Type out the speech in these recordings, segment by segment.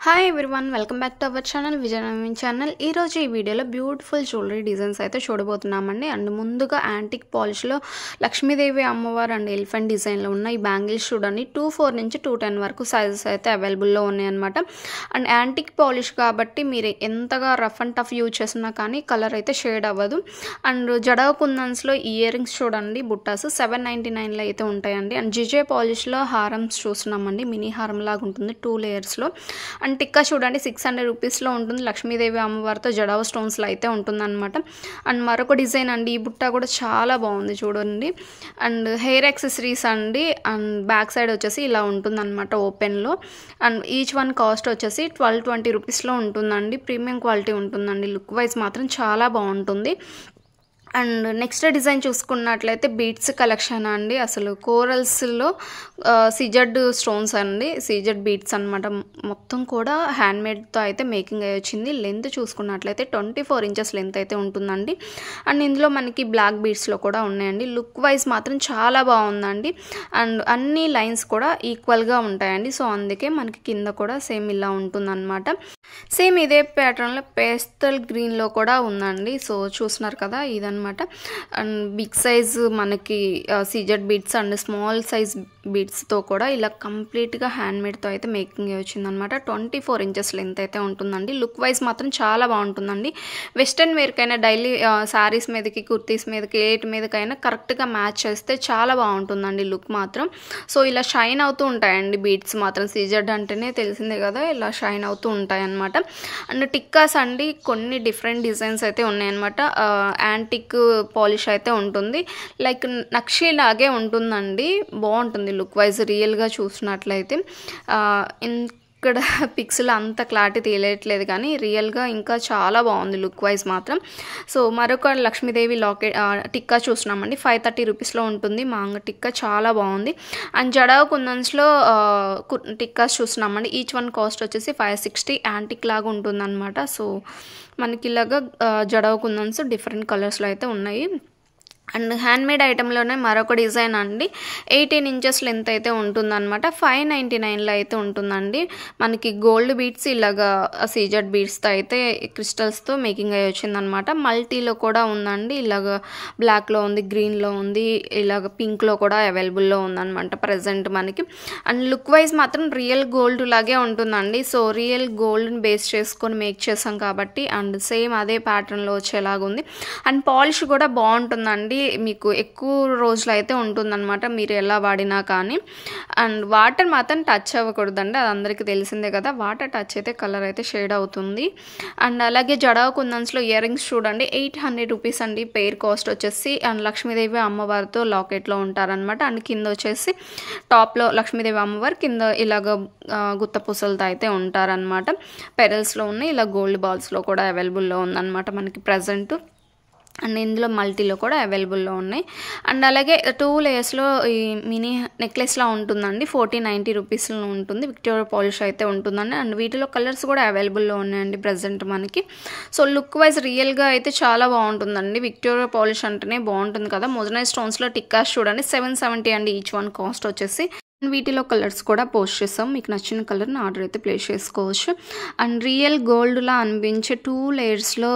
Hi everyone, welcome back to our channel Vijayanavami channel. ఈరోజు ఈ వీడియోలో బ్యూటిఫుల్ జ్యువెలరీ డిజైన్స్ అయితే చూడబోతున్నామండి. అండ్ ముందుగా యాంటిక్ పాలిష్లో లక్ష్మీదేవి అమ్మవారు అండ్ ఎలిఫెంట్ డిజైన్లో ఉన్న ఈ బ్యాంగిల్స్ చూడండి. 24 నుంచి 210 వరకు సైజెస్ అయితే అవైలబుల్లో ఉన్నాయన్నమాట. అండ్ యాంటిక్ పాలిష్ కాబట్టి మీరు ఎంతగా రఫ్ అండ్ టఫ్ యూజ్ చేసినా కానీ కలర్ అయితే షేడ్ అవ్వదు. అండ్ జడవ కుందన్స్లో ఇయర్ రింగ్స్ చూడండి, బుట్టాస్ 799లో అయితే ఉంటాయండి. అండ్ జిజే పాలిష్లో హారమ్స్ చూస్తున్నామండి, మినీ హారం లాగా ఉంటుంది 2 లేయర్స్లో. అండ్ టిక్కా చూడండి 600 రూపీస్లో ఉంటుంది. లక్ష్మీదేవి అమ్మవారితో జడావ స్టోన్స్లో అయితే ఉంటుందన్నమాట. అండ్ మరొక డిజైన్ అండి, ఈ బుట్ట కూడా చాలా బాగుంది చూడండి. అండ్ హెయిర్ యాక్సెసరీస్ అండి. అండ్ బ్యాక్ సైడ్ వచ్చేసి ఇలా ఉంటుందన్నమాట ఓపెన్లో. అండ్ ఈచ్ వన్ కాస్ట్ వచ్చేసి 1220 రూపీస్లో ఉంటుందండి. ప్రీమియం క్వాలిటీ ఉంటుందండి. లుక్ వైజ్ మాత్రం చాలా బాగుంటుంది. అండ్ నెక్స్ట్ డిజైన్ చూసుకున్నట్లయితే బీడ్స్ కలెక్షన్ అండి. అసలు కోరల్స్లో సిజెడ్ స్టోన్స్ అండి, సిజెడ్ బీడ్స్ అనమాట. మొత్తం కూడా హ్యాండ్మేడ్తో అయితే మేకింగ్ అయ్యి వచ్చింది. లెంత్ చూసుకున్నట్లయితే 24 ఇంచెస్ లెంత్ అయితే ఉంటుందండి. అండ్ ఇందులో మనకి బ్లాక్ బీడ్స్లో కూడా ఉన్నాయండి. లుక్ వైజ్ మాత్రం చాలా బాగుందండి. అండ్ అన్ని లైన్స్ కూడా ఈక్వల్గా ఉంటాయండి. సో అందుకే మనకి కింద కూడా సేమ్ ఇలా ఉంటుందన్నమాట. సేమ్ ఇదే ప్యాటర్న్లో పేస్టల్ గ్రీన్లో కూడా ఉందండి. సో చూస్తున్నారు కదా, ఇదన్నమాట. అండ్ బిగ్ సైజ్ మనకి CZ beads and small size బీడ్స్తో కూడా ఇలా కంప్లీట్గా హ్యాండ్మేడ్తో అయితే మేకింగ్ వచ్చిందనమాట. 24 ఇంచెస్ లెంత్ అయితే ఉంటుందండి. లుక్ వైజ్ మాత్రం చాలా బాగుంటుందండి. వెస్ట్రన్ వేర్కైనా డైలీ శారీస్ మీదకి, కుర్తీస్ మీదకి, ఏటి మీదకైనా కరెక్ట్గా మ్యాచ్ చేస్తే చాలా బాగుంటుందండి లుక్ మాత్రం. సో ఇలా షైన్ అవుతూ ఉంటాయండి బీడ్స్ మాత్రం. సిజెడ్ అంటేనే తెలిసిందే కదా, ఇలా షైన్ అవుతూ ఉంటాయి అన్నమాట. అండ్ టిక్కాస్ అండి, కొన్ని డిఫరెంట్ డిజైన్స్ అయితే ఉన్నాయన్నమాట. యాంటిక్ పాలిష్ అయితే ఉంటుంది, లైక్ నక్షి లాగే ఉంటుందండి. బాగుంటుంది లుక్ వైజ్ రియల్గా చూసినట్లయితే. ఇక్కడ పిక్స్లో అంత క్లారిటీ తెలియట్లేదు కానీ రియల్గా ఇంకా చాలా బాగుంది లుక్ వైజ్ మాత్రం. సో మరొక లక్ష్మీదేవి లాకెట్ టిక్కా చూస్తున్నామండి. 530 రూపీస్లో ఉంటుంది. మాంగ టిక్కా చాలా బాగుంది. అండ్ జడావ్ కుందన్స్లో టిక్కాస్ చూస్తున్నామండి. ఈచ్ వన్ కాస్ట్ వచ్చేసి 560. యాంటిక్ లాగా ఉంటుందన్నమాట. సో మనకి ఇలాగా జడావ్ కుందన్స్ డిఫరెంట్ కలర్స్లో అయితే ఉన్నాయి. అండ్ హ్యాండ్మేడ్ ఐటెంలోనే మరొక డిజైన్ అండి. 18 ఇంచెస్ లెంత్ అయితే ఉంటుందన్నమాట. 599లో అయితే ఉంటుందండి. మనకి గోల్డ్ బీడ్స్ ఇలాగా సీజెడ్ బీడ్స్తో అయితే క్రిస్టల్స్తో మేకింగ్ అయ్యి వచ్చిందనమాట. మల్టీలో కూడా ఉందండి. ఇలాగ బ్లాక్లో ఉంది, గ్రీన్లో ఉంది, ఇలాగ పింక్లో కూడా అవైలబుల్లో ఉందన్నమాట ప్రజెంట్ మనకి. అండ్ లుక్ వైజ్ మాత్రం రియల్ గోల్డ్ లాగే ఉంటుందండి. సో రియల్ గోల్డ్ని బేస్ చేసుకొని మేక్ చేసాం కాబట్టి అండ్ సేమ్ అదే ప్యాటర్న్లో వచ్చేలాగా ఉంది. అండ్ పాలిష్ కూడా బాగుంటుందండి. మీకు ఎక్కువ రోజులు అయితే ఉంటుందన్నమాట మీరు ఎలా వాడినా కానీ. అండ్ వాటర్ మాత్రం టచ్ అవ్వకూడదండి, అది అందరికీ తెలిసిందే కదా. వాటర్ టచ్ అయితే కలర్ అయితే షేడ్ అవుతుంది. అండ్ అలాగే జడావ్ కుందన్స్లో ఇయర్ రింగ్స్ చూడండి. 800 రూపీస్ అండి పెయిర్ కాస్ట్ వచ్చేసి. అండ్ లక్ష్మీదేవి అమ్మవారితో లాకెట్లో ఉంటారనమాట. అండ్ కింద వచ్చేసి టాప్లో లక్ష్మీదేవి అమ్మవారు, కింద ఇలాగ గుత్త పూసలతో అయితే ఉంటారనమాట. పెరల్స్లో ఉన్నాయి, ఇలా గోల్డ్ బాల్స్లో కూడా అవైలబుల్లో ఉందన్నమాట మనకి ప్రజెంట్. అండ్ ఇందులో మల్టీలో కూడా అవైలబుల్లో ఉన్నాయి. అండ్ అలాగే 2 లేయర్స్లో ఈ మినీ నెక్లెస్లా ఉంటుందండి. 1490 రూపీస్లో ఉంటుంది. విక్టోరియా పాలిష్ అయితే ఉంటుందండి. అండ్ వీటిలో కలర్స్ కూడా అవైలబుల్లో ఉన్నాయండి ప్రజెంట్ మనకి. సో లుక్ వైజ్ రియల్గా అయితే చాలా బాగుంటుందండి. విక్టోరియా పాలిష్ అంటేనే బాగుంటుంది కదా. మొజనైజ్ స్టోన్స్లో టిక్కాస్ చూడండి 770 అండి ఈచ్ వన్ కాస్ట్ వచ్చేసి. వీటిలో కలర్స్ కూడా పోస్ట్ చేస్తాం. మీకు నచ్చిన కలర్ని ఆర్డర్ అయితే ప్లేస్ చేసుకోవచ్చు. అండ్ రియల్ గోల్డ్లా అనిపించే 2 లేయర్స్లో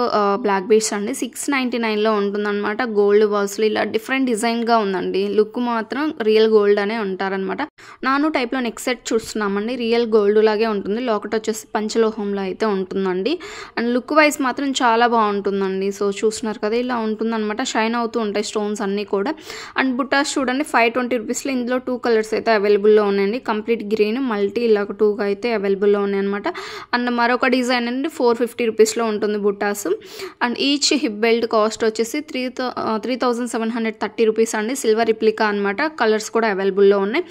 బ్లాక్ బీడ్స్ అండి. 699లో ఉంటుందన్నమాట. గోల్డ్ బాల్స్లో ఇలా డిఫరెంట్ డిజైన్గా ఉందండి. లుక్ మాత్రం రియల్ గోల్డ్ అనే ఉంటారనమాట. నాను టైప్లో నెక్ సెట్ చూస్తున్నామండి. రియల్ గోల్డ్ లాగే ఉంటుంది. లాకెట్ వచ్చేసి పంచలోహంలో అయితే ఉంటుందండి. అండ్ లుక్ వైజ్ మాత్రం చాలా బాగుంటుందండి. సో చూస్తున్నారు కదా, ఇలా ఉంటుందన్నమాట. షైన్ అవుతూ ఉంటాయి స్టోన్స్ అన్నీ కూడా. అండ్ బుట్టాస్ చూడండి 520 రూపీస్లో. ఇందులో 2 కలర్స్ అయితే అవైలబుల్లో ఉన్నాయండి. కంప్లీట్ గ్రీన్, మల్టీ ఇలాగ 2 అయితే అవైలబుల్లో ఉన్నాయి అనమాట. అండ్ మరొక డిజైన్ అండి 450 రూపీస్లో ఉంటుంది బుట్టాస్. And each hip belt cost వచ్చేసి 3730 రూపీస్ అండి. సిల్వర్ రిప్లికా అనమాట. కలర్స్ కూడా అవైలబుల్లో ఉన్నాయి.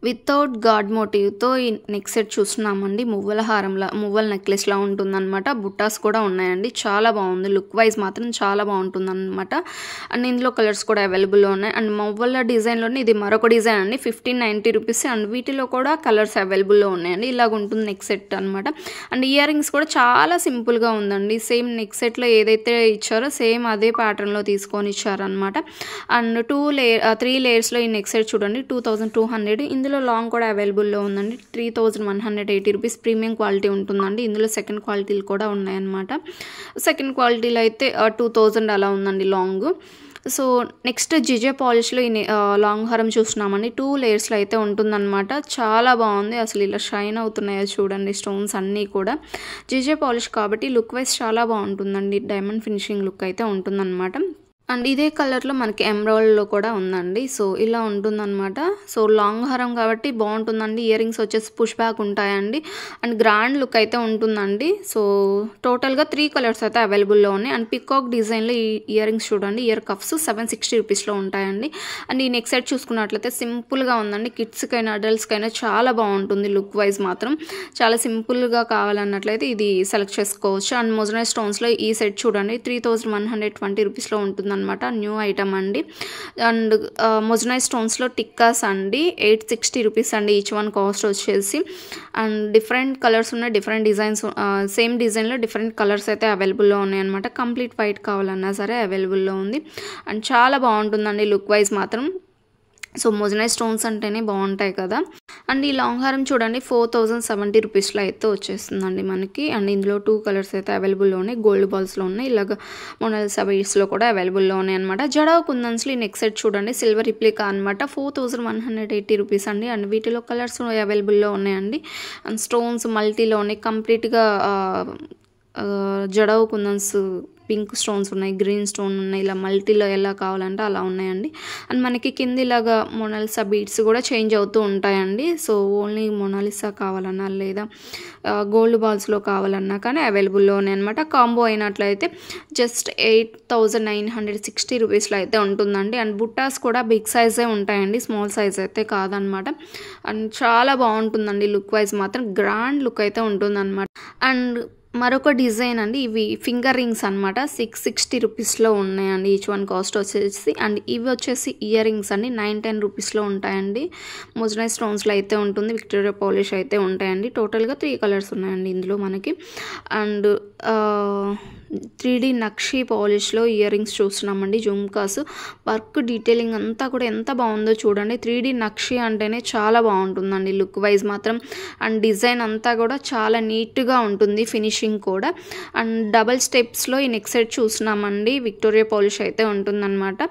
వితౌట్ గాడ్ మోటివ్తో ఈ నెక్ సెట్ చూస్తున్నామండి. మువ్వల హారంలా, మువ్వల నెక్లెస్లా ఉంటుందన్నమాట. బుట్టాస్ కూడా ఉన్నాయండి. చాలా బాగుంది. లుక్ వైజ్ మాత్రం చాలా బాగుంటుందన్నమాట. అండ్ ఇందులో కలర్స్ కూడా అవైలబుల్లో ఉన్నాయి. అండ్ మువ్వల డిజైన్లోనే ఇది మరొక డిజైన్ అండి. 1590 రూపీస్. అండ్ వీటిలో కూడా కలర్స్ అవైలబుల్లో ఉన్నాయండి. ఇలాగ ఉంటుంది నెక్ సెట్ అనమాట. అండ్ ఇయర్ రింగ్స్ కూడా చాలా సింపుల్గా ఉందండి. సేమ్ నెక్ సెట్లో ఏదైతే ఇచ్చారో సేమ్ అదే ప్యాటర్న్లో తీసుకొని ఇచ్చారనమాట. అండ్ 3 లేయర్స్లో ఈ నెక్ సెట్ చూడండి 2200. ఇందులో ఇందులో లాంగ్ కూడా అవైలబుల్లో ఉందండి. 3180 రూపీస్ ప్రీమియం క్వాలిటీ ఉంటుందండి. ఇందులో సెకండ్ క్వాలిటీలు కూడా ఉన్నాయన్నమాట. సెకండ్ క్వాలిటీలో అయితే 2000 అలా ఉందండి లాంగ్. సో నెక్స్ట్ జిజే పాలిష్లో ఈ లాంగ్ హారం చూస్తున్నామండి. 2 లేయర్స్లో అయితే ఉంటుందన్నమాట. చాలా బాగుంది. అసలు ఇలా షైన్ అవుతున్నాయో చూడండి స్టోన్స్ అన్నీ కూడా. జిజే పాలిష్ కాబట్టి లుక్ వైజ్ చాలా బాగుంటుందండి. డైమండ్ ఫినిషింగ్ లుక్ అయితే ఉంటుందన్నమాట. అండ్ ఇదే కలర్లో మనకి ఎమరాల్డ్లో కూడా ఉందండి. సో ఇలా ఉంటుందన్నమాట. సో లాంగ్ హారం కాబట్టి బాగుంటుందండి. ఇయర్ రింగ్స్ వచ్చేసి పుష్ బ్యాక్ ఉంటాయండి. అండ్ గ్రాండ్ లుక్ అయితే ఉంటుందండి. సో టోటల్గా 3 కలర్స్ అయితే అవైలబుల్లో ఉన్నాయి. అండ్ పికాక్ డిజైన్లో ఈ ఇయర్ రింగ్స్ చూడండి. ఇయర్ కఫ్స్ 760 రూపీస్లో ఉంటాయండి. అండ్ ఈ నెక్ సెట్ చూసుకున్నట్లయితే సింపుల్గా ఉందండి. కిడ్స్కైనా అడల్ట్స్కైనా చాలా బాగుంటుంది. లుక్ వైజ్ మాత్రం చాలా సింపుల్గా కావాలన్నట్లయితే ఇది సెలెక్ట్ చేసుకోవచ్చు. అండ్ మొజనైజ్ స్టోన్స్లో ఈ సెట్ చూడండి 3120 రూపీస్లో ఉంటుంది అనమాట. న్యూ ఐటమ్ అండి. అండ్ మొజనైజ్ స్టోన్స్లో టిక్కాస్ అండి 860 రూపీస్ అండి ఈచ్ వన్ కాస్ట్ వచ్చేసి. అండ్ డిఫరెంట్ కలర్స్ ఉన్నాయి, డిఫరెంట్ డిజైన్స్, సేమ్ డిజైన్లో డిఫరెంట్ కలర్స్ అయితే అవైలబుల్లో ఉన్నాయి అనమాట. కంప్లీట్ వైట్ కావాలన్నా సరే అవైలబుల్లో ఉంది. అండ్ చాలా బాగుంటుందండి లుక్ వైజ్ మాత్రం. సో మొజనైజ్ స్టోన్స్ అంటేనే బాగుంటాయి కదా. అండ్ ఈ లాంగ్ హారం చూడండి 4070 రూపీస్లో అయితే వచ్చేస్తుందండి మనకి. అండ్ ఇందులో 2 కలర్స్ అయితే అవైలబుల్లో ఉన్నాయి. గోల్డ్ బాల్స్లో ఉన్నాయి, ఇలాగ మొనాలిసా బీడ్స్లో కూడా అవైలబుల్లో ఉన్నాయి అనమాట. జడావ్ కుందన్స్లో ఈ నెక్ సెట్ చూడండి సిల్వర్ రిప్లికా అనమాట. 4180 రూపీస్ అండి. అండ్ వీటిలో కలర్స్ అవైలబుల్లో ఉన్నాయండి. అండ్ స్టోన్స్ మల్టీలో ఉన్నాయి. కంప్లీట్గా జడావ్ కుందన్స్ పింక్ స్టోన్స్ ఉన్నాయి, గ్రీన్ స్టోన్ ఉన్నాయి, ఇలా మల్టీలో ఎలా కావాలంటే అలా ఉన్నాయండి. అండ్ మనకి కింద ఇలాగా మొనాలిసా బీడ్స్ కూడా చేంజ్ అవుతూ ఉంటాయండి. సో ఓన్లీ మొనాలిసా కావాలన్నా లేదా గోల్డ్ బాల్స్లో కావాలన్నా కానీ అవైలబుల్లో ఉన్నాయి అనమాట. కాంబో అయినట్లయితే జస్ట్ 8960 రూపీస్లో అయితే ఉంటుందండి. అండ్ బుట్టాస్ కూడా బిగ్ సైజే ఉంటాయండి, స్మాల్ సైజ్ అయితే కాదనమాట. అండ్ చాలా బాగుంటుందండి లుక్ వైజ్ మాత్రం. గ్రాండ్ లుక్ అయితే ఉంటుందన్నమాట. అండ్ మరొక డిజైన్ అండి, ఇవి ఫింగర్ రింగ్స్ అనమాట. 660 రూపీస్లో ఉన్నాయండి ఈచ్ వన్ కాస్ట్ వచ్చేసి. అండ్ ఇవి వచ్చేసి ఇయర్ రింగ్స్ అండి 910 రూపీస్లో ఉంటాయండి. మొజనైజ్ స్టోన్స్లో అయితే ఉంటుంది, విక్టోరియా పాలిష్ అయితే ఉంటాయండి. టోటల్గా 3 కలర్స్ ఉన్నాయండి ఇందులో మనకి. అండ్ 3D నక్షి పాలిష్లో ఇయర్ రింగ్స్ చూస్తున్నామండి. జుమ్కాస్ వర్క్ డీటెయిలింగ్ అంతా కూడా ఎంత బాగుందో చూడండి. 3D నక్షి అంటేనే చాలా బాగుంటుందండి లుక్ వైజ్ మాత్రం. అండ్ డిజైన్ అంతా కూడా చాలా నీట్గా ఉంటుంది, ఫినిషింగ్ కూడా. అండ్ డబల్ స్టెప్స్లో ఈ నెక్ సెట్ చూస్తున్నామండి. విక్టోరియా పాలిష్ అయితే ఉంటుందన్నమాట.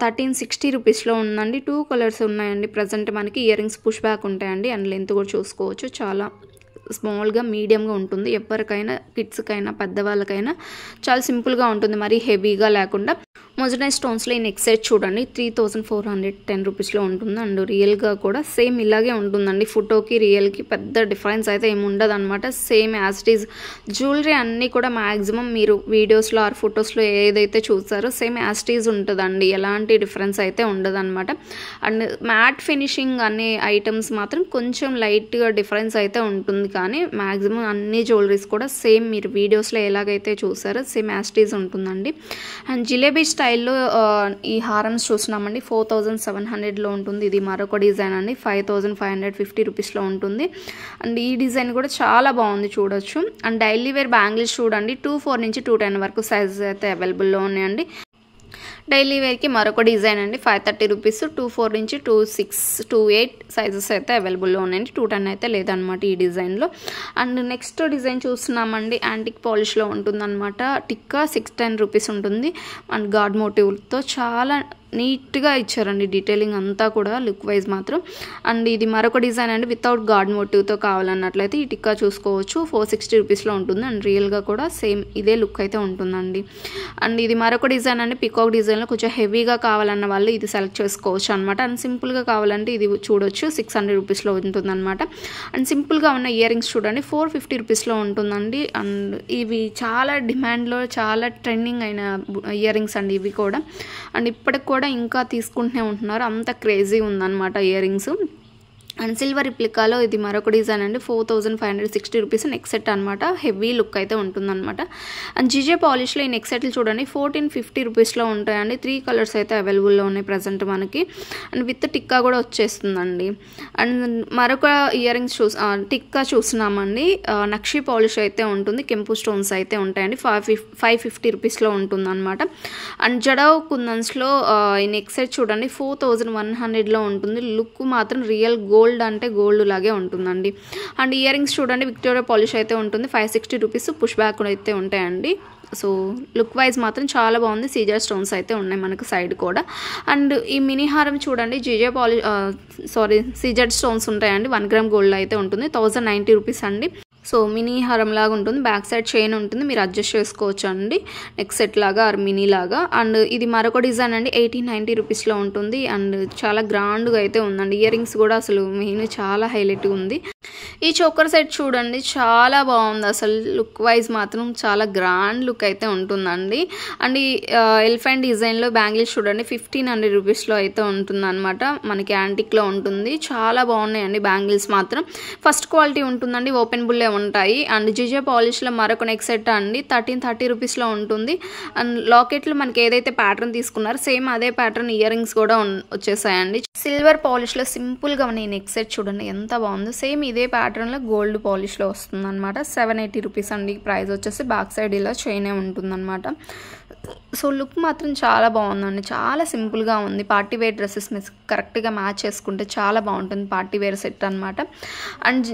1360 రూపీస్లో ఉందండి. 2 కలర్స్ ఉన్నాయండి ప్రజెంట్ మనకి. ఇయర్ రింగ్స్ పుష్ బ్యాక్ ఉంటాయండి. అండ్ లెంత్ కూడా చూసుకోవచ్చు, చాలా స్మాల్గా మీడియంగా ఉంటుంది. ఎవరికైనా కిడ్స్కైనా పెద్దవాళ్ళకైనా చాలా సింపుల్గా ఉంటుంది, మరీ హెవీగా లేకుండా. మొజనైజ్ స్టోన్స్లో ఈ నెక్ సెట్ చూడండి 3410 రూపీస్లో ఉంటుంది. అండ్ రియల్గా కూడా సేమ్ ఇలాగే ఉంటుందండి. ఫోటోకి రియల్కి పెద్ద డిఫరెన్స్ అయితే ఏమి ఉండదు అనమాట. Same as it is. Jewellery అన్నీ కూడా మ్యాక్సిమం మీరు వీడియోస్లో ఆర్ ఫొటోస్లో ఏదైతే చూసారో సేమ్ యాజ్ ఇట్ ఈజ్ ఉంటుందండి. ఎలాంటి డిఫరెన్స్ అయితే ఉండదు అనమాట. అండ్ మ్యాట్ ఫినిషింగ్ అనే ఐటమ్స్ మాత్రం కొంచెం లైట్గా డిఫరెన్స్ అయితే ఉంటుంది, కానీ మ్యాక్సిమం అన్ని జ్యువెలరీస్ కూడా సేమ్ మీరు వీడియోస్లో ఎలాగైతే చూసారో సేమ్ యాజ్ ఇట్ ఈజ్ ఉంటుందండి. అండ్ జిలేబీ స్టైల్లో ఈ హారమ్స్ చూస్తున్నామండి. 4700లో ఉంటుంది. ఇది మరొక డిజైన్ అండి. 5550 రూపీస్లో ఉంటుంది. అండ్ ఈ డిజైన్ కూడా చాలా బాగుంది, చూడొచ్చు. అండ్ డైలీ వేర్ బ్యాంగిల్స్ చూడండి 24 నుంచి 210 వరకు సైజెస్ అయితే అవైలబుల్లో ఉన్నాయండి. డైలీ వేర్కి మరొక డిజైన్ అండి 530 రూపీస్. 24 నుంచి 26, 28 సైజెస్ అయితే అవైలబుల్లో ఉన్నాయండి. 210 అయితే లేదనమాట ఈ డిజైన్లో. అండ్ నెక్స్ట్ డిజైన్ చూస్తున్నామండి. యాంటిక్ పాలిష్లో ఉంటుందన్నమాట. టిక్కా 610 రూపీస్ ఉంటుంది. అండ్ గాడ్ మోటివ్తో చాలా నీట్గా ఇచ్చారండి డీటెయిలింగ్ అంతా కూడా లుక్ వైజ్ మాత్రం. అండ్ ఇది మరొక డిజైన్ అండి వితౌట్ గాడ్ మోటివ్తో కావాలన్నట్లయితే ఈ టిక్కా చూసుకోవచ్చు. 460 రూపీస్లో ఉంటుంది. అండ్ రియల్గా కూడా సేమ్ ఇదే లుక్ అయితే ఉంటుందండి. అండ్ ఇది మరొక డిజైన్ అండి పికాక్ డిజైన్లో కొంచెం హెవీగా కావాలన్న వాళ్ళు ఇది సెలెక్ట్ చేసుకోవచ్చు అనమాట. అండ్ సింపుల్గా కావాలంటే ఇది చూడొచ్చు 600 రూపీస్లో ఉంటుందన్నమాట. అండ్ సింపుల్గా ఉన్న ఇయర్ రింగ్స్ చూడండి 450 రూపీస్లో ఉంటుందండి. అండ్ ఇవి చాలా డిమాండ్లో చాలా ట్రెండింగ్ అయిన ఇయర్ రింగ్స్ అండి ఇవి కూడా. అండ్ ఇప్పటికి కూడా ఇంకా తీసుకుంటూనే ఉంటున్నారు, అంత క్రేజీ ఉందన్నమాట ఇయర్ రింగ్స్. అండ్ సిల్వర్ రిప్లికాలో ఇది మరొక డిజైన్ అండి 4560 రూపీస్ నెక్ సెట్ అనమాట. హెవీ లుక్ అయితే ఉంటుందన్నమాట. అండ్ జిజే పాలిష్లో ఈ నెక్ సెట్లు చూడండి 1450 రూపీస్లో ఉంటాయండి. 3 కలర్స్ అయితే అవైలబుల్లో ఉన్నాయి ప్రజెంట్ మనకి. అండ్ విత్ టిక్కా కూడా వచ్చేస్తుందండి. అండ్ మరొక ఇయర్ రింగ్స్ టిక్కా చూస్తున్నామండి. నక్షి పాలిష్ అయితే ఉంటుంది, కెంపు స్టోన్స్ అయితే ఉంటాయండి. 550 రూపీస్లో ఉంటుంది అనమాట. అండ్ జడావ్ కుందన్స్లో ఈ నెక్ సెట్ చూడండి 4100లో ఉంటుంది. లుక్ మాత్రం రియల్ గోల్డ్ గోల్డ్ అంటే గోల్డ్ లాగే ఉంటుందండి. అండ్ ఇయర్ రింగ్స్ చూడండి విక్టోరియా పాలిష్ అయితే ఉంటుంది. 560 రూపీస్ పుష్ బ్యాక్ అయితే ఉంటాయండి. సో లుక్ వైజ్ మాత్రం చాలా బాగుంది. సీజర్ స్టోన్స్ అయితే ఉన్నాయి మనకు సైడ్ కూడా. అండ్ ఈ మినీ హారం చూడండి సీజర్ స్టోన్స్ ఉంటాయండి. 1 గ్రామ్ గోల్డ్ అయితే ఉంటుంది. 1090 రూపీస్ అండి. సో మినీ హారం లాగా ఉంటుంది. బ్యాక్ సైడ్ చైన్ ఉంటుంది, మీరు అడ్జస్ట్ చేసుకోవచ్చు అండి. నెక్ సెట్ లాగా ఆర్ మినీ లాగా. అండ్ ఇది మరొక డిజైన్ అండి. 1890 రూపీస్లో ఉంటుంది. అండ్ చాలా గ్రాండ్గా అయితే ఉందండి. ఇయర్ రింగ్స్ కూడా అసలు మెయిన్ చాలా హైలైట్గా ఉంది. ఈ చోకర్ సెట్ చూడండి చాలా బాగుంది. అసలు లుక్ వైజ్ మాత్రం చాలా గ్రాండ్ లుక్ అయితే ఉంటుందండి. అండ్ ఈ ఎలిఫెంట్ డిజైన్లో బ్యాంగిల్స్ చూడండి 1500 రూపీస్లో అయితే ఉంటుంది అనమాట. మనకి యాంటిక్లో ఉంటుంది. చాలా బాగున్నాయండి బ్యాంగిల్స్ మాత్రం. ఫస్ట్ క్వాలిటీ ఉంటుందండి. ఓపెన్ బుల్లే ఉంటాయి. అండ్ జిజే పాలిష్లో మరొక నెక్ సెట్ అండి 1330 రూపీస్లో ఉంటుంది. అండ్ లాకెట్లు మనకి ఏదైతే ప్యాటర్న్ తీసుకున్నారో సేమ్ అదే ప్యాటర్న్ ఇయర్ రింగ్స్ కూడా వచ్చేసాయండి. సిల్వర్ పాలిష్లో సింపుల్గా ఉన్న ఈ నెక్ సెట్ చూడండి ఎంత బాగుందో. సేమ్ ఇదే ప్యాటర్న్లో గోల్డ్ పాలిష్లో వస్తుంది అనమాట. 780 రూపీస్ అండి ప్రైస్ వచ్చేసి. బ్యాక్ సైడ్ ఇలా చైనే ఉంటుందన్నమాట. సో లుక్ మాత్రం చాలా బాగుందండి. చాలా సింపుల్గా ఉంది. పార్టీ వేర్ డ్రెస్సెస్ మీద కరెక్ట్గా మ్యాచ్ చేసుకుంటే చాలా బాగుంటుంది. పార్టీ వేర్ సెట్ అనమాట. అండ్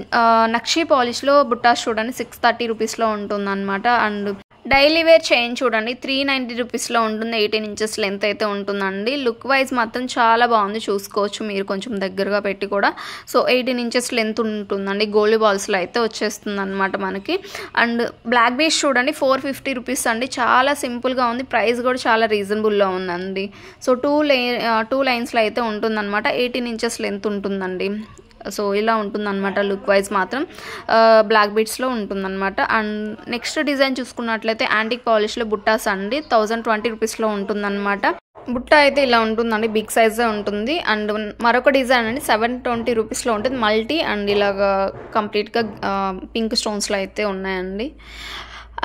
నక్షీ పాలిష్లో బుట్టాస్ చూడండి 630 రూపీస్లో ఉంటుందన్నమాట. అండ్ డైలీ వేర్ చైన్ చూడండి 390 రూపీస్లో ఉంటుంది. 18 ఇంచెస్ లెంత్ అయితే ఉంటుందండి. లుక్ వైజ్ మాత్రం చాలా బాగుంది. చూసుకోవచ్చు మీరు కొంచెం దగ్గరగా పెట్టి కూడా. సో 18 ఇంచెస్ లెంత్ ఉంటుందండి. గోల్డ్ బాల్స్లో అయితే వచ్చేస్తుంది అనమాట మనకి. అండ్ బ్లాక్ బీచ్ చూడండి 450 రూపీస్ అండి. చాలా సింపుల్గా ఉంది. ప్రైస్ కూడా చాలా రీజనబుల్లో ఉందండి. సో టూ లైన్స్లో అయితే ఉంటుందన్నమాట. 18 ఇంచెస్ లెంత్ ఉంటుందండి. సో ఇలా ఉంటుందన్నమాట. లుక్ వైజ్ మాత్రం బ్లాక్ బీట్స్లో ఉంటుందన్నమాట. అండ్ నెక్స్ట్ డిజైన్ చూసుకున్నట్లయితే యాంటిక్ పాలిష్లో బుట్టాస్ అండి 1020 రూపీస్లో ఉంటుందన్నమాట. బుట్ట అయితే ఇలా ఉంటుందండి. బిగ్ సైజే ఉంటుంది. అండ్ మరొక డిజైన్ అండి 720 రూపీస్లో ఉంటుంది. మల్టీ అండ్ ఇలాగా కంప్లీట్గా పింక్ స్టోన్స్లో అయితే ఉన్నాయండి.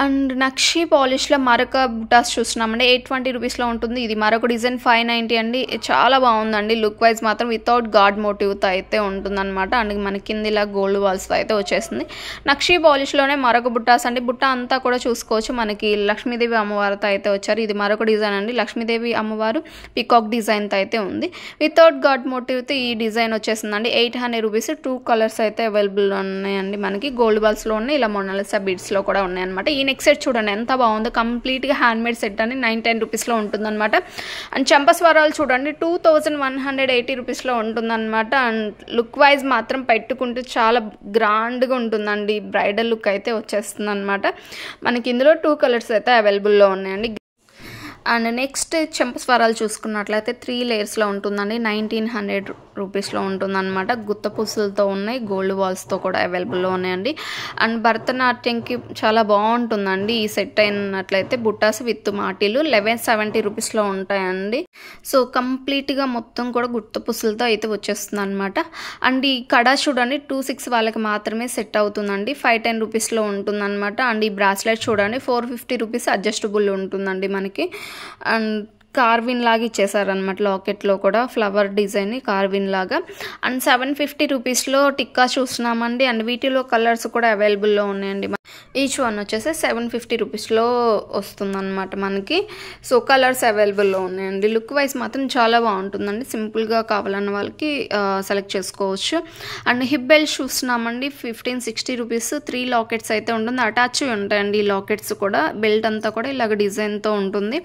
అండ్ నక్షీ పాలిష్లో మరొక బుటాస్ చూస్తున్నామండి 820 రూపీస్లో ఉంటుంది. ఇది మరొక డిజైన్ 590 అండి. చాలా బాగుందండి. లుక్ వైజ్ మాత్రం వితౌట్ గాడ్ మోటివ్తో అయితే ఉంటుందన్నమాట. అండ్ మన కింద ఇలా గోల్డ్ వాల్స్తో అయితే వచ్చేస్తుంది. నక్షీ పాలిష్లోనే మరొక బుట్టాస్ అండి. బుట్ట అంతా కూడా చూసుకోవచ్చు. మనకి లక్ష్మీదేవి అమ్మవారితో అయితే వచ్చారు. ఇది మరొక డిజైన్ అండి. లక్ష్మీదేవి అమ్మవారు పికాక్ డిజైన్తో అయితే ఉంది. వితౌట్ గాడ్ మోటివ్తో ఈ డిజైన్ వచ్చేసిందండి. 800 రూపీస్. 2 కలర్స్ అయితే అవైలబుల్ ఉన్నాయండి మనకి. గోల్డ్ బాల్స్లో ఉన్నాయి, ఇలా మొనాలిసా బీడ్స్లో కూడా ఉన్నాయన్నమాట. ఈ నెక్ సెట్ చూడండి ఎంత బాగుందో. కంప్లీట్గా హ్యాండ్మేడ్ సెట్ అని 910 రూపీస్లో ఉంటుందన్నమాట. అండ్ చంపస్వరాలు చూడండి 2180 రూపీస్లో ఉంటుందన్నమాట. అండ్ లుక్ వైజ్ మాత్రం పెట్టుకుంటే చాలా గ్రాండ్గా ఉంటుందండి. బ్రైడల్ లుక్ అయితే వచ్చేస్తుంది అనమాట. మనకి ఇందులో 2 కలర్స్ అయితే అవైలబుల్లో ఉన్నాయండి. అండ్ నెక్స్ట్ చెంపస్వరాలు చూసుకున్నట్లయితే 3 లేయర్స్లో ఉంటుందండి. 1900 రూపీస్లో ఉంటుందన్నమాట. గుత్త పుసులతో ఉన్నాయి, గోల్డ్ బాల్స్తో కూడా అవైలబుల్లో ఉన్నాయండి. అండ్ భరతనాట్యంకి చాలా బాగుంటుందండి ఈ సెట్ అయినట్లయితే. బుట్టాస్ విత్ మాటీలు 1170 రూపీస్లో ఉంటాయండి. సో కంప్లీట్గా మొత్తం కూడా గుత్త పుసులతో అయితే వచ్చేస్తుంది అనమాట. అండ్ ఈ కడా చూడండి 26 వాళ్ళకి మాత్రమే సెట్ అవుతుందండి. 510 రూపీస్లో ఉంటుందన్నమాట. అండ్ ఈ బ్రాస్లెట్ చూడండి 450 రూపీస్ అడ్జస్టబుల్ ఉంటుందండి మనకి. అండ్ కార్విన్ లాగా ఇచ్చేసారనమాట. లాకెట్లో కూడా ఫ్లవర్ డిజైన్ కార్విన్ లాగా. అండ్ 750 రూపీస్లో టిక్కా చూస్తున్నామండి. అండ్ వీటిలో కలర్స్ కూడా అవైలబుల్లో ఉన్నాయండి. ఈచ్ వన్ వచ్చేసి 750 రూపీస్లో వస్తుందన్నమాట మనకి. సో కలర్స్ అవైలబుల్లో ఉన్నాయండి. లుక్ వైజ్ మాత్రం చాలా బాగుంటుందండి. సింపుల్గా కావాలన్న వాళ్ళకి సెలెక్ట్ చేసుకోవచ్చు. అండ్ హిప్ బెల్ట్ చూస్తున్నామండి 1560 రూపీస్. 3 లాకెట్స్ అయితే ఉంటుంది. అటాచ్ ఉంటాయండి ఈ లాకెట్స్ కూడా. బెల్ట్ అంతా కూడా ఇలాగ డిజైన్తో ఉంటుంది.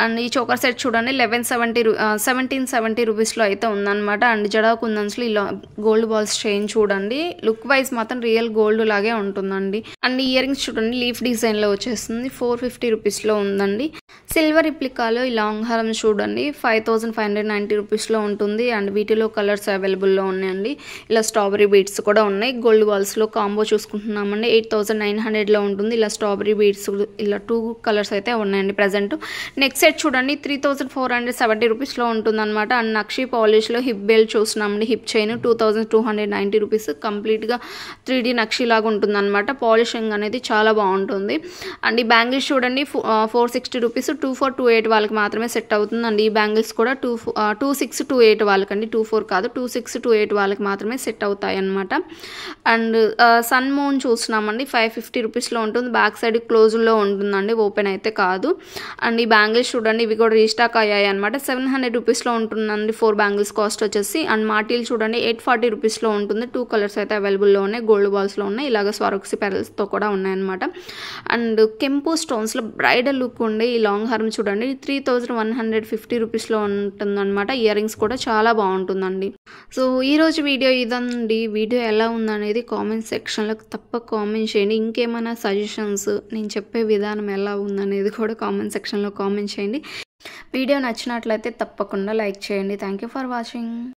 అండ్ ఈ చోకర్ సెట్ చూడండి 1770 రూపీస్లో అయితే ఉందన్నమాట. అండ్ జడా కుందన్స్లో ఇలా గోల్డ్ బాల్స్ చైన్ చూడండి. లుక్ వైజ్ మాత్రం రియల్ గోల్డ్ లాగే ఉంటుందండి. అండ్ ఇయర్ రింగ్స్ చూడండి లీఫ్ డిజైన్లో వచ్చేస్తుంది. 450 రూపీస్లో ఉందండి. సిల్వర్ రిప్లికాలో ఈ లాంగ్ హారం చూడండి 5590 రూపీస్లో ఉంటుంది. అండ్ వీటిలో కలర్స్ అవైలబుల్లో ఉన్నాయండి. ఇలా స్ట్రాబెరీ బీడ్స్ కూడా ఉన్నాయి. గోల్డ్ బాల్స్లో కాంబో చూసుకుంటున్నామండి 8900లో ఉంటుంది. ఇలా స్ట్రాబెరీ బీడ్స్ ఇలా 2 కలర్స్ అయితే ఉన్నాయండి ప్రజెంట్. నెక్స్ట్ సెట్ చూడండి 3470 రూపీస్లో ఉంటుందన్నమాట. అండ్ నక్షీ పాలిష్లో హిప్ బెల్ట్ చూస్తున్నామండి. Hip chain 2290 rupees. కంప్లీట్గా 3D నక్షీ లాగా ఉంటుందన్నమాట. పాలిషింగ్ అనేది చాలా బాగుంటుంది. అండ్ ఈ బ్యాంగిల్స్ చూడండి 460 రూపీస్. 2428 వాళ్ళకి మాత్రమే సెట్ అవుతుంది. అండ్ ఈ బ్యాంగిల్స్ కూడా 2628 వాళ్ళకండి. 24 కాదు 2628 వాళ్ళకి మాత్రమే సెట్ అవుతాయి అన్నమాట. అండ్ సన్ మూన్ చూస్తున్నామండి 550 రూపీస్లో ఉంటుంది. బ్యాక్ సైడ్ క్లోజ్లో ఉంటుందండి, ఓపెన్ అయితే కాదు. అండ్ ఈ బ్యాంగిల్స్ చూడండి ఇవి కూడా రీస్టాక్ అయ్యాయి అనమాట. 700 రూపీస్లో ఉంటుందండి 4 బ్యాంగిల్స్ కాస్ట్ వచ్చేసి. అండ్ మాటీలు చూడండి 840 రూపీస్లో ఉంటుంది. 2 కలర్స్ అయితే అవైలబుల్లో ఉన్నాయి. గోల్డ్ బాల్స్లో ఉన్నాయి, ఇలాగ స్వరక్సీ పెరల్స్తో కూడా ఉన్నాయన్నమాట. అండ్ కెంపు స్టోన్స్లో బ్రైడల్ లుక్ ఉండే ఈ లాంగ్ హారం చూడండి 3150 రూపీస్లో ఉంటుందన్నమాట. ఇయర్ రింగ్స్ కూడా చాలా బాగుంటుందండి. సో ఈరోజు వీడియో ఇదండి. వీడియో ఎలా ఉందనేది కామెంట్ సెక్షన్లో తప్పక కామెంట్ చేయండి. ఇంకేమైనా సజెషన్స్, నేను చెప్పే విధానం ఎలా ఉందనేది కూడా కామెంట్ సెక్షన్లో కామెంట్ చేయండి. వీడియో నచ్చినట్లయితే తప్పకుండా లైక్ చేయండి. Thank you for watching.